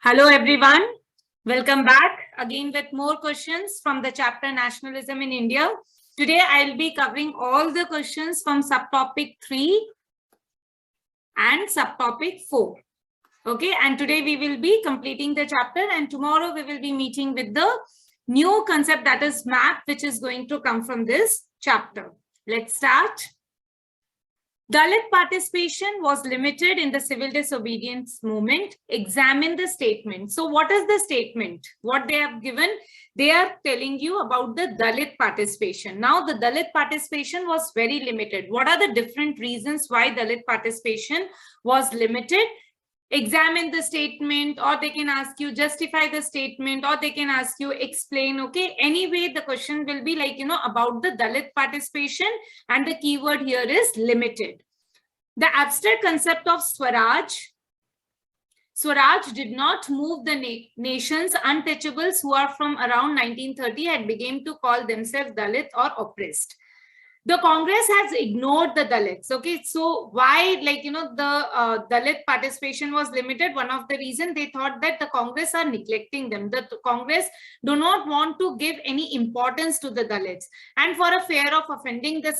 Hello everyone, welcome back again with more questions from the chapter Nationalism in India. Today I'll be covering all the questions from subtopic 3 and subtopic 4. Okay, and today we will be completing the chapter, and tomorrow we will be meeting with the new concept, that is map, which is going to come from this chapter. Let's start. Dalit participation was limited in the civil disobedience movement. Examine the statement. So what is the statement? What they have given? They are telling you about the Dalit participation. Now the Dalit participation was very limited. What are the different reasons why Dalit participation was limited? Examine the statement, or they can ask you justify the statement, or they can ask you explain. Okay, anyway the question will be like, about the Dalit participation, and the keyword here is limited. The abstract concept of swaraj did not move the nation's untouchables who are from around 1930 had begun to call themselves Dalit or oppressed. The Congress has ignored the Dalits. Okay, so why, the Dalit participation was limited? One of the reasons, they thought that the Congress are neglecting them. The Congress do not want to give any importance to the Dalits. And for a fear of offending the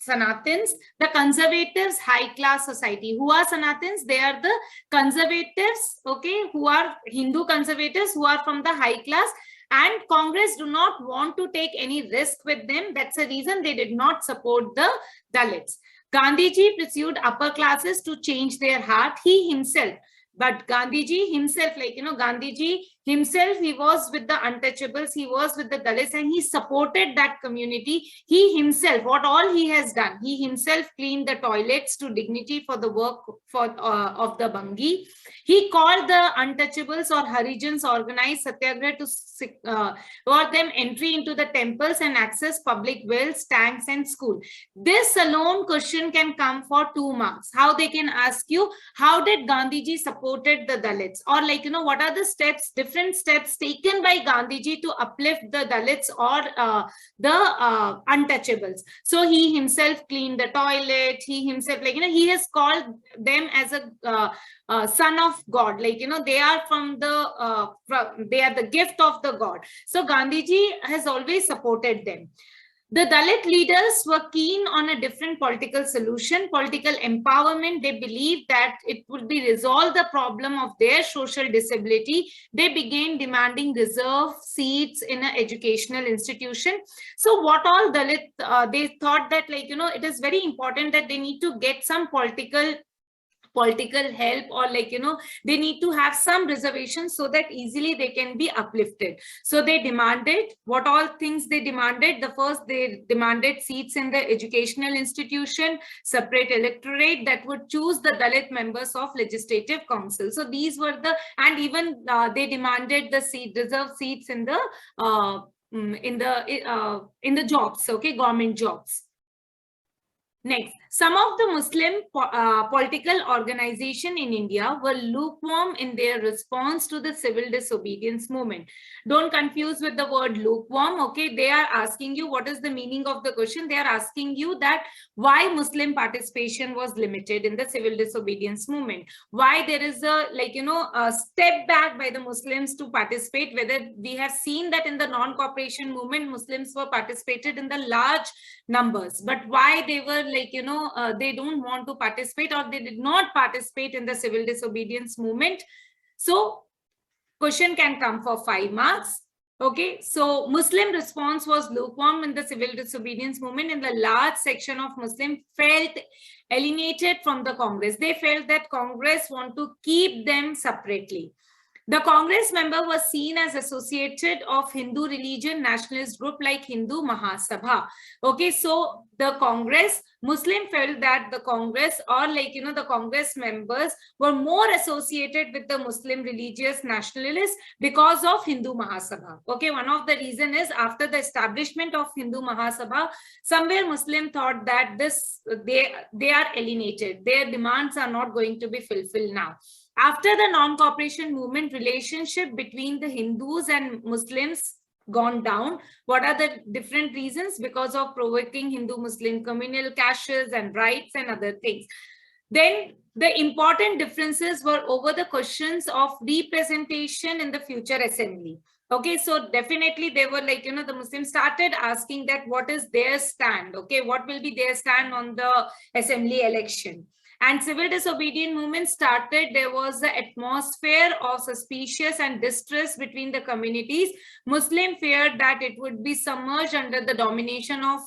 Sanatans, the conservatives, high class society. Who are Sanatans? They are the conservatives, okay, who are Hindu conservatives who are from the high class. And Congress do not want to take any risk with them. That's the reason they did not support the Dalits. Gandhiji pursued upper classes to change their heart. He himself, but Gandhiji himself, Gandhiji himself, he was with the untouchables, he was with the Dalits, and he supported that community. He himself, what all he has done, he himself cleaned the toilets to dignity for the work of the Bangi. He called the untouchables or Harijans organized satyagraha to for them entry into the temples and access public wells, tanks, and school. This alone question can come for 2 marks. How they can ask you, how did Gandhiji supported the Dalits? Or what are the steps, different steps taken by Gandhiji to uplift the Dalits or the untouchables? So he himself cleaned the toilet. He himself, he has called them as a son of God. They are from the, they are the gift of the God. So Gandhiji has always supported them. The Dalit leaders were keen on a different political solution, political empowerment. They believed that it would be resolve the problem of their social disability. They began demanding reserved seats in an educational institution. So what all Dalit, they thought that it is very important that they need to get some political help, or they need to have some reservations so that easily they can be uplifted. So they demanded, what all things they demanded? The first, they demanded seats in the educational institution, separate electorate that would choose the Dalit members of legislative council. So these were the, and even they demanded the reserved seats in the jobs, okay, government jobs. Next, some of the Muslim political organizations in India were lukewarm in their response to the civil disobedience movement. Don't confuse with the word lukewarm, okay? They are asking you, what is the meaning of the question? They are asking you that why Muslim participation was limited in the civil disobedience movement. Why there is a, a step back by the Muslims to participate, whether we have seen that in the non-cooperation movement, Muslims were participated in the large numbers, but why they were they don't want to participate, or they did not participate in the civil disobedience movement. So question can come for 5 marks. Okay, so Muslim response was lukewarm in the civil disobedience movement, and the large section of Muslims felt alienated from the Congress. They felt that Congress want to keep them separately. The Congress member was seen as associated of Hindu religion nationalist group like Hindu Mahasabha. Okay, so the Congress, Muslim felt that the Congress, or the Congress members were more associated with the Muslim religious nationalists because of Hindu Mahasabha. Okay, one of the reason is after the establishment of Hindu Mahasabha, somewhere Muslim thought that they are alienated. Their demands are not going to be fulfilled now. After the non-cooperation movement, relationship between the Hindus and Muslims gone down. What are the different reasons? Because of provoking Hindu-Muslim communal clashes and riots and other things. Then the important differences were over the questions of representation in the future assembly. Okay, so definitely they were like, the Muslims started asking that what is their stand? Okay, what will be their stand on the assembly election? And civil disobedience movement started. There was an atmosphere of suspicious and distress between the communities. Muslim feared that it would be submerged under the domination of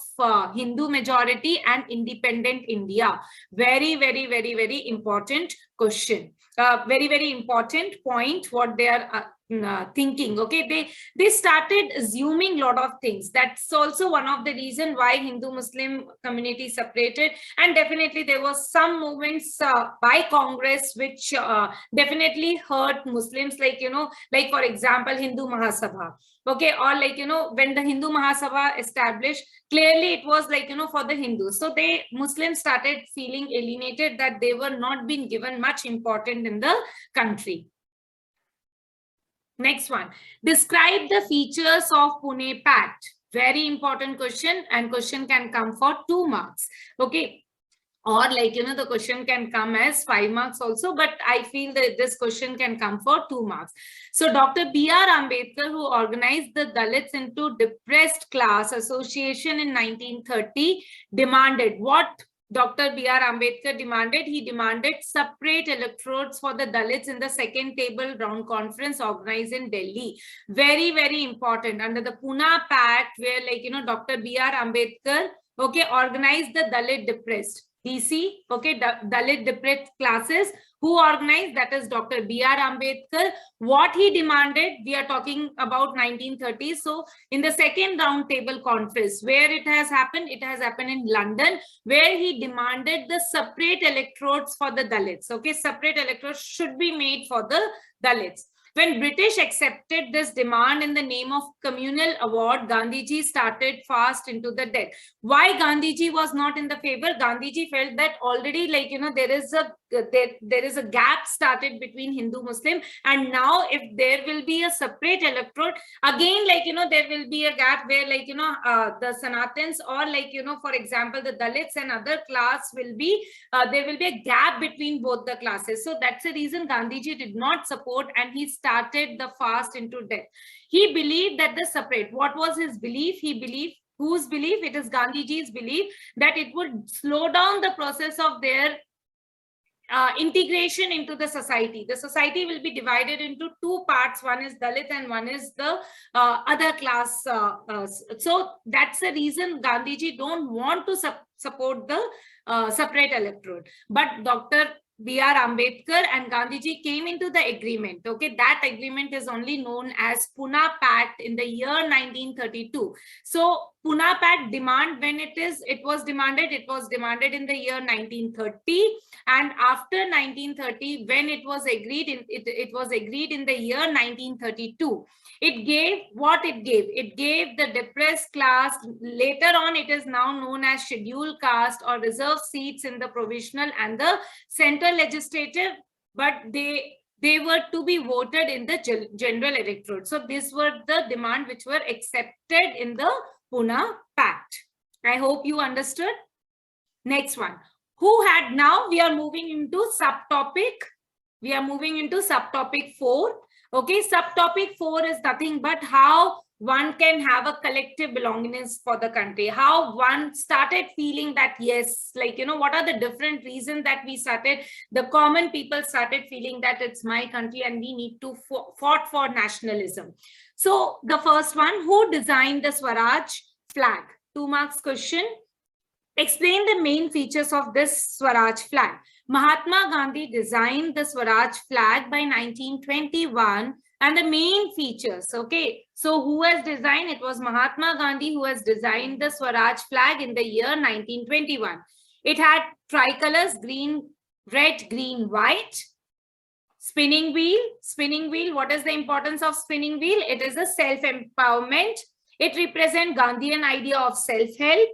Hindu majority and independent India. Very, very, very, very important question. Very, very important point what they are thinking. Okay, they started assuming a lot of things. That's also one of the reason why Hindu-Muslim community separated. And definitely there was some movements by Congress which definitely hurt Muslims, like, like for example, Hindu Mahasabha. Okay, or like, when the Hindu Mahasabha established, clearly it was like, for the Hindus. So Muslims started feeling alienated, that they were not being given much importance in the country. Next one, describe the features of Pune Pact. Very important question, and question can come for 2 marks. Okay, or like, the question can come as 5 marks also, but I feel that this question can come for 2 marks. So Dr. B.R. Ambedkar, who organized the Dalits into depressed class association in 1930, demanded what? Dr. B.R. Ambedkar demanded, he demanded separate electrodes for the Dalits in the second table round conference organized in Delhi. Very, very important. Under the Pune Pact, where like, Dr. B.R. Ambedkar, okay, organized the Dalit depressed. DC, okay, Dalit depressed classes. Who organized? That is Dr. B.R. Ambedkar. What he demanded, we are talking about 1930s. So in the second round table conference, where it has happened in London, where he demanded the separate electrodes for the Dalits. Okay, separate electrodes should be made for the Dalits. When British accepted this demand in the name of communal award, Gandhiji started fast into the death. Why Gandhiji was not in the favor? Gandhiji felt that already, like, there is a gap started between Hindu Muslim, and now if there will be a separate electorate, again, like, there will be a gap where, like, the Sanatans, or like, for example, the Dalits and other class will be, there will be a gap between both the classes. So that's the reason Gandhiji did not support, and he started the fast into death. He believed that the separate, what was his belief? He believed, whose belief? It is Gandhiji's belief, that it would slow down the process of their integration into the society. The society will be divided into 2 parts. One is Dalit and one is the other class. So that's the reason Gandhiji don't want to support the separate electorate. But Dr. B.R. Ambedkar and Gandhiji came into the agreement. Okay, that agreement is only known as Pune Pact in the year 1932. So Pune Pact demand, when it was demanded in the year 1930, and after 1930, when it was agreed, it was agreed in the year 1932. It gave what it gave. It gave the depressed class. Later on, it is now known as scheduled caste or reserved seats in the provisional and the central legislative, but they were to be voted in the general electorate. So these were the demand which were accepted in the Pune Pact. I hope you understood. Next one. Who had, now we are moving into subtopic. We are moving into subtopic 4. Okay, subtopic 4 is nothing but how one can have a collective belongingness for the country. How one started feeling that, yes, like, what are the different reasons that we started, the common people started feeling that it's my country and we need to fought for nationalism. So the first one, who designed the Swaraj flag? 2 marks question. Explain the main features of this Swaraj flag. Mahatma Gandhi designed the Swaraj flag by 1921, and the main features. Okay, so who has designed? It was Mahatma Gandhi who has designed the Swaraj flag in the year 1921. It had tricolors, green, red, green, white. Spinning wheel. Spinning wheel. What is the importance of spinning wheel? It is a self-empowerment. It represents Gandhian idea of self-help.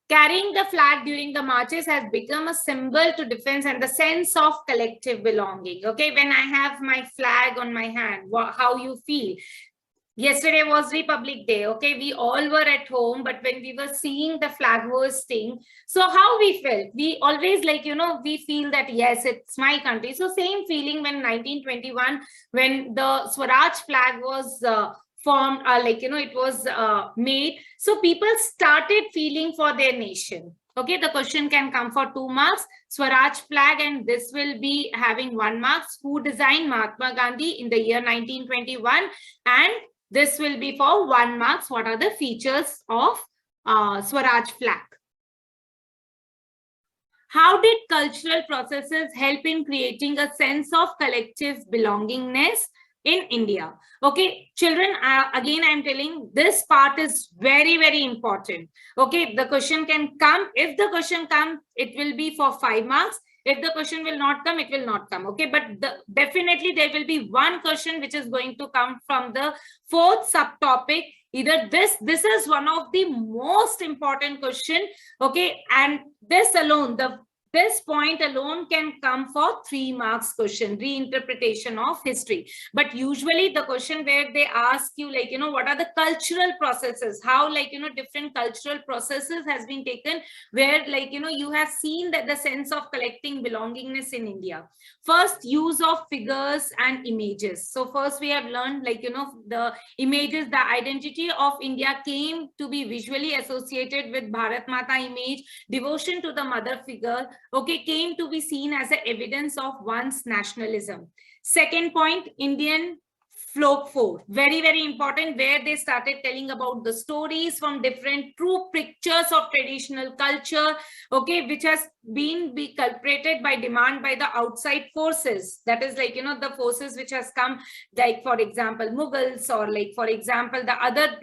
Carrying the flag during the marches has become a symbol to defense and the sense of collective belonging. Okay, when I have my flag on my hand, how you feel? Yesterday was Republic Day. Okay, we all were at home, but when we were seeing the flag hoisting, so how we felt? We always we feel that yes, it's my country. So same feeling when 1921, when the Swaraj flag was formed, it was made. So people started feeling for their nation. Okay, the question can come for 2 marks. Swaraj flag, and this will be having 1 marks. Who designed? Mahatma Gandhi in the year 1921, and this will be for 1 marks. What are the features of Swaraj flag? How did cultural processes help in creating a sense of collective belongingness in India? Okay, children, again, I'm telling this part is very, very important. Okay, the question can come. If the question comes, it will be for 5 marks. If the question will not come, it will not come. Okay, but definitely there will be one question which is going to come from the 4th subtopic. Either this is one of the most important question. Okay, and this alone, this point alone can come for 3 marks question, reinterpretation of history. But usually the question where they ask you what are the cultural processes, how different cultural processes has been taken, where you have seen that the sense of collecting belongingness in India. First, use of figures and images. So first we have learned the images, the identity of India came to be visually associated with Bharat Mata image, devotion to the mother figure, okay, came to be seen as a evidence of one's nationalism. Second point, Indian folk force, very, very important, where they started telling about the stories from different true pictures of traditional culture, okay, which has been cultivated by demand by the outside forces. That is the forces which has come, like for example Mughals, or for example the other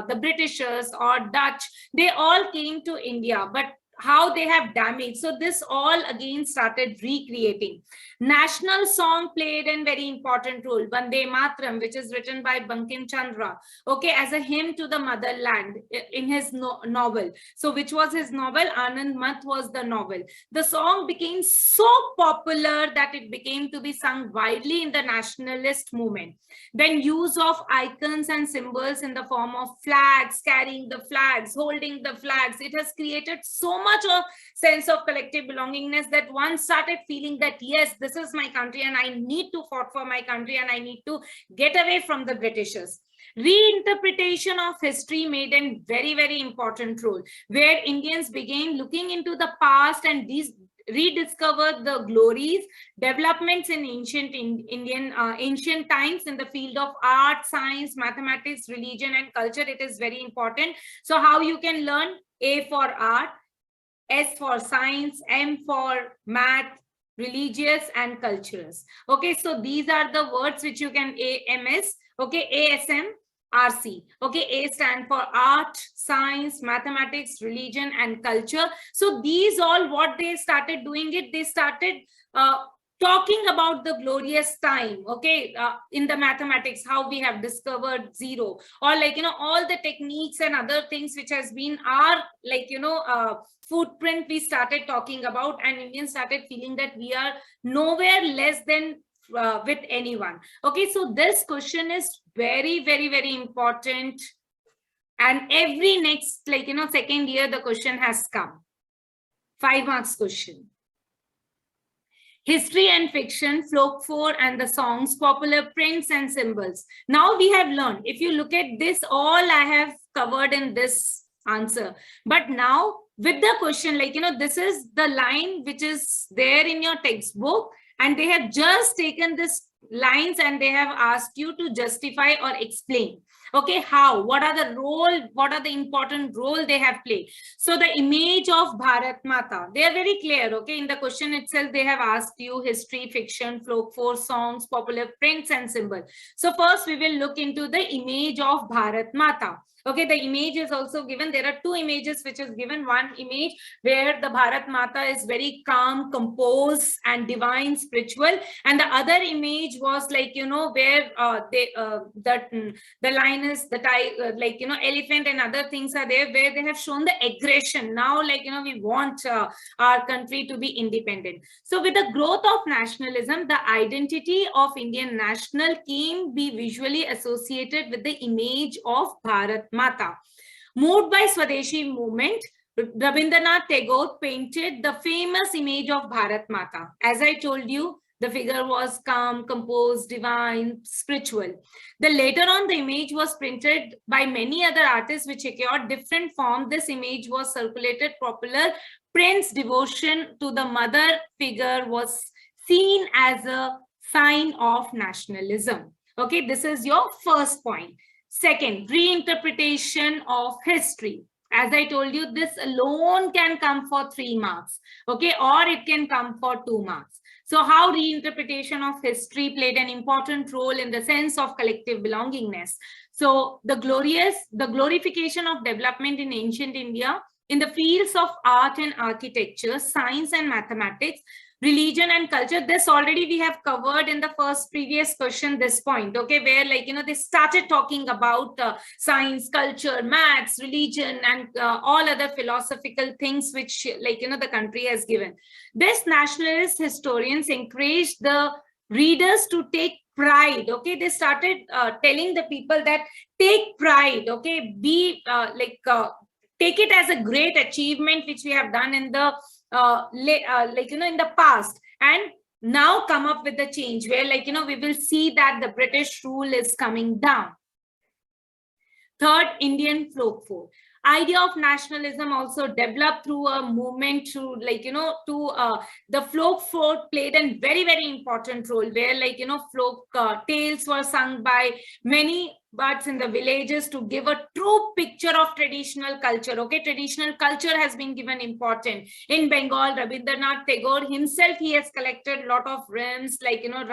the Britishers or Dutch. They all came to India, but how they have damaged. So this all again started recreating. National song played a very important role. Vande Mataram, which is written by Bankim Chandra, okay, as a hymn to the motherland in his novel. So which was his novel? Anand Math was the novel. The song became so popular that it became to be sung widely in the nationalist movement. Then use of icons and symbols in the form of flags, carrying the flags, holding the flags. It has created so much of sense of collective belongingness that one started feeling that yes, this is my country and I need to fight for my country and I need to get away from the Britishers. Reinterpretation of history made a very, very important role, where Indians began looking into the past and rediscover the glories, developments in ancient ancient times in the field of art, science, mathematics, religion, and culture. It is very important. So how you can learn? A for art, S for science, M for math, religious, and cultures. Okay, so these are the words which you can AMS. Okay, ASM, RC. Okay, A stand for art, science, mathematics, religion, and culture. So these all, what they started doing it, they started talking about the glorious time, okay, in the mathematics, how we have discovered zero, or all the techniques and other things which has been our footprint we started talking about, and Indians started feeling that we are nowhere less than with anyone. Okay, so this question is very, very, very important, and every next second year the question has come. 5 marks question. History and fiction, folklore and the songs, popular prints and symbols. Now we have learned. If you look at this, all I have covered in this answer. But now with the question, this is the line which is there in your textbook, and they have just taken this lines and they have asked you to justify or explain. Okay, how, what are the role, what are the important role they have played? So the image of Bharat Mata, they are very clear. Okay, in the question itself, they have asked you history, fiction, folklore, songs, popular prints and symbols. So first we will look into the image of Bharat Mata. Okay, the image is also given. There are two images which is given. One image where the Bharat Mata is very calm, composed, and divine, spiritual, and the other image was like, you know, where the lioness, the tiger, like, you know, elephant and other things are there, where they have shown the aggression. Now, like, you know, we want our country to be independent. So with the growth of nationalism, the identity of Indian national came be visually associated with the image of Bharat Mata. Moved by Swadeshi movement, Rabindranath Tagore painted the famous image of Bharat Mata. As I told you, the figure was calm, composed, divine, spiritual. The later on, the image was printed by many other artists which secured different form. This image was circulated popular. Prince's devotion to the mother figure was seen as a sign of nationalism. Okay, this is your first point. Second, reinterpretation of history. As I told you, this alone can come for 3 marks, okay, or it can come for 2 marks. So how reinterpretation of history played an important role in the sense of collective belongingness. So the glorification of development in ancient India in the fields of art and architecture, science and mathematics, religion and culture. This already we have covered in the first previous question, this point, okay, where like, you know, they started talking about science, culture, maths, religion, and all other philosophical things which, like, you know, the country has given. This nationalist historians encouraged the readers to take pride, okay. They started telling the people that take pride, okay, be take it as a great achievement which we have done in the like, you know, in the past, and now come up with the change where, like, you know, we will see that the British rule is coming down. Third, Indian folklore. Idea of nationalism also developed through a movement to, like, you know, to the folklore played a very, very important role where, like, you know, folk tales were sung by many birds in the villages to give a true picture of traditional culture. Okay, traditional culture has been given important. In Bengal, Rabindranath Tagore himself, he has collected a lot of rhymes, like, you know,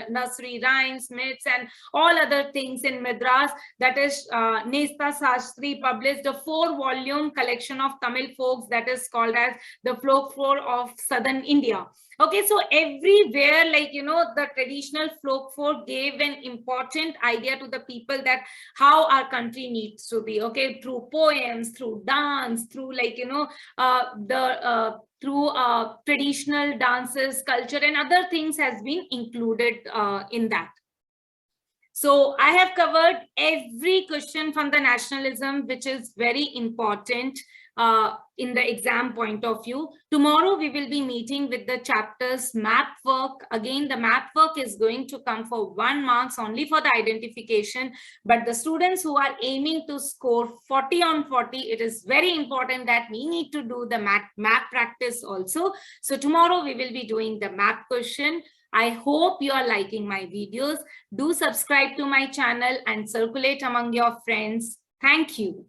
nursery rhymes, myths, and all other things. In Madras, that is Nesta Sastri published a 4-volume collection of Tamil folks that is called as the folklore of Southern India. Okay, so everywhere, like, you know, the traditional folklore gave an important idea to the people that how our country needs to be, okay, through poems, through dance, through, like, you know, through traditional dances, culture, and other things has been included in that. So I have covered every question from the nationalism, which is very important in the exam point of view. Tomorrow we will be meeting with the chapters map work. Again, the map work is going to come for 1 mark only for the identification. But the students who are aiming to score 40 on 40, it is very important that we need to do the map practice also. So tomorrow we will be doing the map question. I hope you are liking my videos. Do subscribe to my channel and circulate among your friends. Thank you.